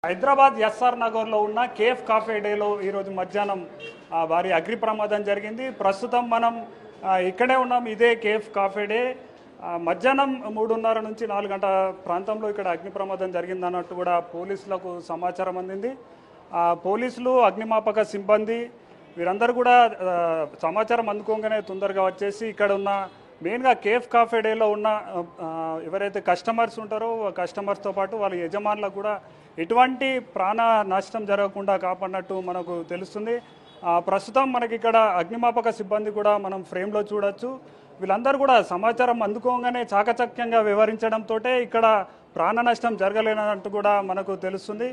Hyderabad SR నగర్లో ఉన్న cafe cafe డేలో ఈరోజు మధ్యాహ్నం భారీ అగ్ని ప్రమాదం జరిగింది. ప్రస్తుతం మనం ఇక్కడే ఉన్నాం. ఇదే కేఫ్ కాఫే డే. మధ్యాహ్నం 3:30 నుంచి 4 గంటల ప్రాంతంలో ఇక్కడ అగ్ని ప్రమాదం జరిగిందన్నట్టు కూడా పోలీసులకు సమాచారం అందింది. పోలీసులు, అగ్నిమాపక సిబ్బంది వీరందరూ కూడా సమాచారం అందుకోగానే తొందరగా వచ్చేసి ఇక్కడ ఉన్న మెయిన్గా కేఫ్ కాఫే డేలో ఉన్న ఎవరైతే కస్టమర్స్ ఉంటారో కస్టమర్స్తో పాటు వాళ్ళ యజమానులకు కూడా ఎటువంటి ప్రాణ నష్టం జరగకుండా కాపాడినట్టు మనకు తెలుస్తుంది. ప్రస్తుతం మనకి ఇక్కడ అగ్నిమాపక సిబ్బంది కూడా మనం ఫ్రేమ్లో చూడొచ్చు. వీళ్ళందరూ కూడా సమాచారం అందుకోగానే చాకచక్యంగా వివరించడంతో ఇక్కడ ప్రాణ నష్టం జరగలేనట్టు కూడా మనకు తెలుస్తుంది.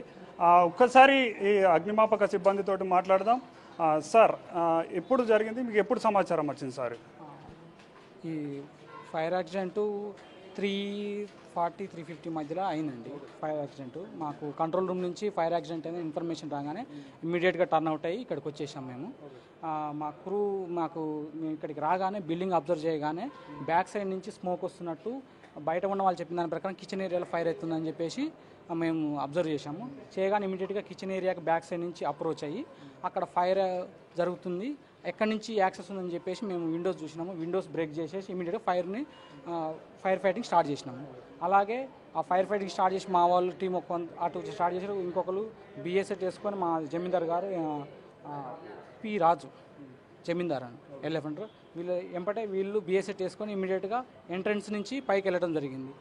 ఒక్కసారి ఈ అగ్నిమాపక సిబ్బందితో మాట్లాడదాం. సార్, ఎప్పుడు జరిగింది, మీకు ఎప్పుడు సమాచారం వచ్చింది సార్? ఈ ఫైర్ యాక్సిడెంట్ 3:40, 3:50 మధ్యలో అయిందండి. ఫైర్ యాక్సిడెంట్ మాకు కంట్రోల్ రూమ్ నుంచి ఫైర్ యాక్సిడెంట్ అనేది ఇన్ఫర్మేషన్ రాగానే ఇమ్మీడియట్గా టర్న్ అవుట్ అయ్యి ఇక్కడికి వచ్చేసాం మేము. మా క్రూ మేము ఇక్కడికి రాగానే బిల్డింగ్ అబ్జర్వ్ చేయగానే బ్యాక్ సైడ్ నుంచి స్మోక్ వస్తున్నట్టు బయట ఉన్న వాళ్ళు చెప్పిన దాని ప్రకారం కిచెన్ ఏరియాలో ఫైర్ అవుతుందని చెప్పేసి మేము అబ్జర్వ్ చేసాము. చేయగానే ఇమీడియట్గా కిచెన్ ఏరియాకి బ్యాక్ సైడ్ నుంచి అప్రోచ్ అయ్యి అక్కడ ఫైర్ జరుగుతుంది, ఎక్కడి నుంచి యాక్సెస్ ఉందని చెప్పేసి మేము విండోస్ చూసినాము. విండోస్ బ్రేక్ చేసేసి ఇమీడియట్గా ఫైర్ ఫైటింగ్ స్టార్ట్ చేసినాము. అలాగే ఆ ఫైర్ ఫైటింగ్ స్టార్ట్ చేసి మా వాళ్ళు టీం అటు స్టార్ట్ చేశారు. ఇంకొకరు బిఎస్ఎట్ వేసుకొని మా జమీందార్ గారు పి రాజు జమీందార్ అని ఎలిఫెంట్ వీళ్ళు బిఎస్ఎట్ వేసుకొని ఇమీడియట్గా ఎంట్రన్స్ నుంచి పైకి వెళ్ళడం జరిగింది.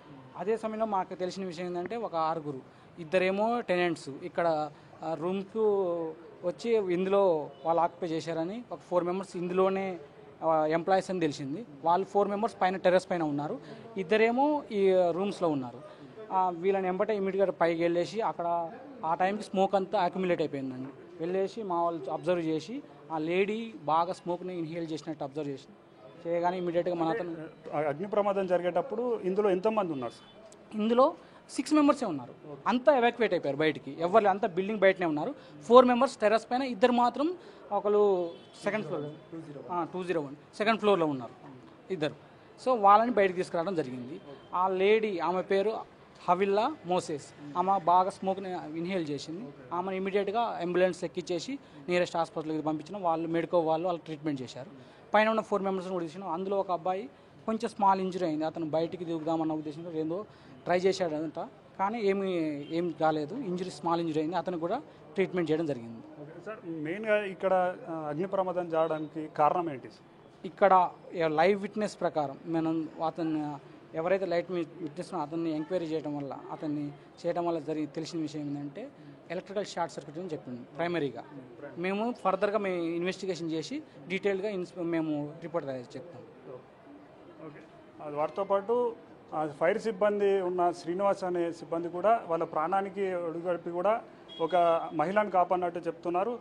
అదే సమయంలో మాకు తెలిసిన విషయం ఏంటంటే ఒక 6 ఇద్దరేమో టెనెంట్స్ ఇక్కడ రూమ్కు వచ్చి ఇందులో వాళ్ళు ఆక్యుపై చేశారని, ఒక 4 మెంబర్స్ ఇందులోనే ఎంప్లాయీస్ అని తెలిసింది. వాళ్ళు 4 మెంబర్స్ పైన టెర్రస్ పైన ఉన్నారు, ఇద్దరేమో ఈ రూమ్స్లో ఉన్నారు. వీళ్ళని ఎంబటే ఇమీడియట్గా పైకి వెళ్ళేసి అక్కడ ఆ టైంకి స్మోక్ అంతా అక్యుములేట్ అయిపోయిందండి. వెళ్ళేసి మా వాళ్ళు అబ్జర్వ్ చేసి ఆ లేడీ బాగా స్మోక్ని ఇన్హేల్ చేసినట్టు అబ్జర్వ్ చేసి చేయగానే ఇమీడియట్గా మన అతను అగ్ని ప్రమాదం జరిగేటప్పుడు ఇందులో ఎంతమంది ఉన్నారు? ఇందులో 6 మెంబర్సే ఉన్నారు. అంతా ఎవాక్యువేట్ అయిపోయారు బయటికి, ఎవరు అంతా బిల్డింగ్ బయటనే ఉన్నారు. 4 మెంబర్స్ టెర్రస్ పైన, ఇద్దరు మాత్రం ఒకరు సెకండ్ ఫ్లోర్ 201 సెకండ్ ఫ్లోర్లో ఉన్నారు ఇద్దరు. సో వాళ్ళని బయటకు తీసుకురావడం జరిగింది. ఆ లేడీ, ఆమె పేరు హవిల్లా మోసెస్, ఆమె బాగా స్మోక్ని ఇన్హేల్ చేసింది. ఆమెను ఇమీడియట్గా అంబులెన్స్ ఎక్కించేసి నియరెస్ట్ హాస్పిటల్కి పంపించిన వాళ్ళు వాళ్ళు ట్రీట్మెంట్ చేశారు. పైన ఉన్న 4 మెంబర్స్ని కూడా తీసినాం. అందులో ఒక అబ్బాయి కొంచెం స్మాల్ ఇంజరీ అయింది. అతను బయటికి దిగుదామన్న ఉద్దేశంతో ఏందో ట్రై చేశాడంట, కానీ ఏం కాలేదు. స్మాల్ ఇంజరీ అయింది. అతను కూడా ట్రీట్మెంట్ చేయడం జరిగింది. సార్, మెయిన్గా ఇక్కడ అగ్ని ప్రమాదం జరగడానికి కారణం ఏంటి? ఇక్కడ లైవ్ విట్నెస్ ప్రకారం మనం అతన్ని ఎవరైతే విట్నెస్ అతన్ని ఎంక్వైరీ చేయడం వల్ల తెలిసిన విషయం ఏంటంటే ఎలక్ట్రికల్ షార్ట్ సర్క్యూట్ అని చెప్పింది ప్రైమరీగా. మేము ఫర్దర్గా ఇన్వెస్టిగేషన్ చేసి డీటెయిల్గా మేము రిపోర్ట్ చెప్తాం. ఓకే, వారితో పాటు ఫైర్ సిబ్బంది ఉన్న శ్రీనివాస్ అనే సిబ్బంది కూడా వాళ్ళ ప్రాణానికి ఒడిగడిపి కూడా ఒక మహిళను కాపాడినట్టు చెప్తున్నారు.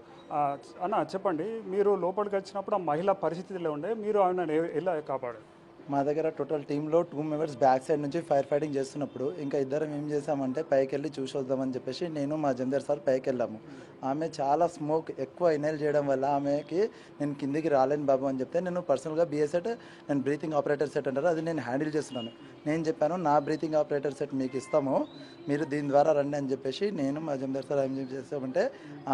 అన్న, చెప్పండి, మీరు లోపలికి వచ్చినప్పుడు ఆ మహిళ పరిస్థితిలో ఉండే, మీరు ఆమెను ఎలా కాపాడారు? మా దగ్గర టోటల్ టీంలో 2 మెంబర్స్ బ్యాక్ సైడ్ నుంచి ఫైర్ ఫైటింగ్ చేస్తున్నప్పుడు ఇంకా ఇద్దరం ఏం చేసామంటే పైకి వెళ్ళి చూసి వద్దామని చెప్పేసి నేను మా జమీందార్ సార్ పైకి వెళ్ళాము. ఆమె చాలా స్మోక్ ఎక్కువ ఇన్హేల్ చేయడం వల్ల ఆమెకి నేను కిందికి రాలేను బాబు అని చెప్తే, నేను పర్సనల్గా బిఎస్ఎట్ నేను బ్రీతింగ్ ఆపరేటర్ సెట్ అంటారు, అది నేను హ్యాండిల్ చేస్తున్నాను. నేను చెప్పాను, నా బ్రీతింగ్ ఆపరేటర్ సెట్ మీకు ఇస్తాము, మీరు దీని ద్వారా రండి అని చెప్పేసి నేను మా జమీందార్ సార్ ఏం చేసామంటే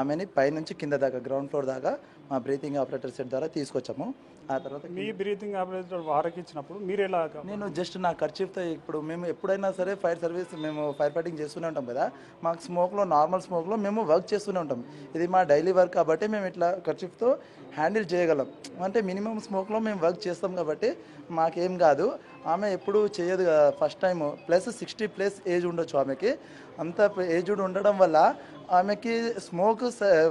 ఆమెని పైనుంచి కింద దాకా గ్రౌండ్ ఫ్లోర్ దాకా మా బ్రీతింగ్ ఆపరేటర్ సెట్ ద్వారా తీసుకొచ్చాము. ఆ తర్వాత మీ బ్రీతింగ్ ఆపరేటర్ వారికి ఇచ్చినప్పుడు మీరు ఎలా? నేను జస్ట్ నా ఖర్చుతో, ఇప్పుడు మేము ఎప్పుడైనా సరే ఫైర్ సర్వీస్ మేము ఫైర్ ఫైటింగ్ చేస్తూనే ఉంటాం కదా, మాకు స్మోక్లో నార్మల్ స్మోక్లో మేము వర్క్ చేస్తూనే ఉంటాం. ఇది మా డైలీ వర్క్ కాబట్టి మేము ఇట్లా ఖర్చుతో హ్యాండిల్ చేయగలం. అంటే మినిమం స్మోక్లో మేము వర్క్ చేస్తాం కాబట్టి మాకేం కాదు. ఆమె ఎప్పుడు చేయదు కదా, ఫస్ట్ టైం, ప్లస్ 60+ ఏజ్ ఉండొచ్చు ఆమెకి. అంత ఏజ్డ్ ఉండడం వల్ల ఆమెకి స్మోక్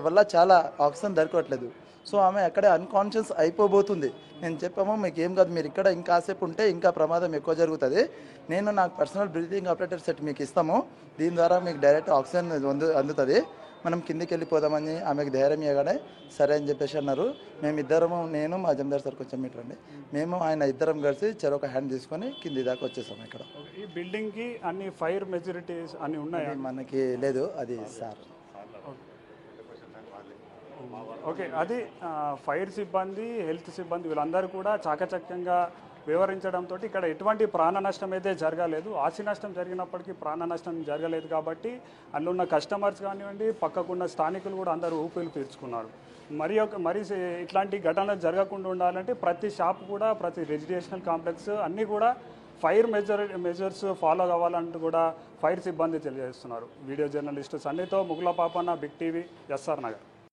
వల్ల చాలా ఆక్సిజన్ దొరకట్లేదు. సో ఆమె అక్కడే అన్కాన్షియస్ అయిపోబోతుంది. నేను చెప్పాము, మీకు ఏం కాదు, మీరు ఇక్కడ ఇంకాసేపు ఉంటే ఇంకా ప్రమాదం ఎక్కువ జరుగుతుంది, నేను నాకు పర్సనల్ బ్రీతింగ్ ఆపరేటర్ సెట్ మీకు ఇస్తాము, దీని ద్వారా మీకు డైరెక్ట్ ఆక్సిజన్ అందుతుంది, మనం కిందికి వెళ్ళిపోదామని ఆమెకు ధైర్యం ఇవ్వగానే సరే అని చెప్పేసి అన్నారు. మేమిద్దరము, నేను మా జమీందార్ సార్ కొంచెం మీటర్ అండి, మేము ఆయన ఇద్దరం కలిసి చెరొక హ్యాండ్ తీసుకొని కింది దాకా వచ్చేసాము. ఇక్కడ ఈ బిల్డింగ్కి అన్ని ఫైర్ మెజారిటీస్ అన్ని ఉన్నాయి, మనకి లేదు, అది సార్. ఓకే, అది ఫైర్ సిబ్బంది, హెల్త్ సిబ్బంది వీళ్ళందరూ కూడా చాకచక్యంగా వివరించడంతో ఇక్కడ ఎటువంటి ప్రాణ నష్టం అయితే జరగలేదు. ఆస్తి నష్టం జరిగినప్పటికీ ప్రాణ నష్టం జరగలేదు కాబట్టి అందులో ఉన్న కస్టమర్స్ కానివ్వండి, పక్కకున్న స్థానికులు కూడా అందరూ ఊపిరి పీల్చుకున్నారు. మరి ఇట్లాంటి ఘటనలు జరగకుండా ఉండాలంటే ప్రతి షాప్ కూడా, ప్రతి రెసిడెన్షియల్ కాంప్లెక్స్ అన్నీ కూడా ఫైర్ మెజర్స్ ఫాలో కావాలంటూ కూడా ఫైర్ సిబ్బంది తెలియజేస్తున్నారు. వీడియో జర్నలిస్టు సన్నితో Muggula Papanna, big TV, S R Nagar.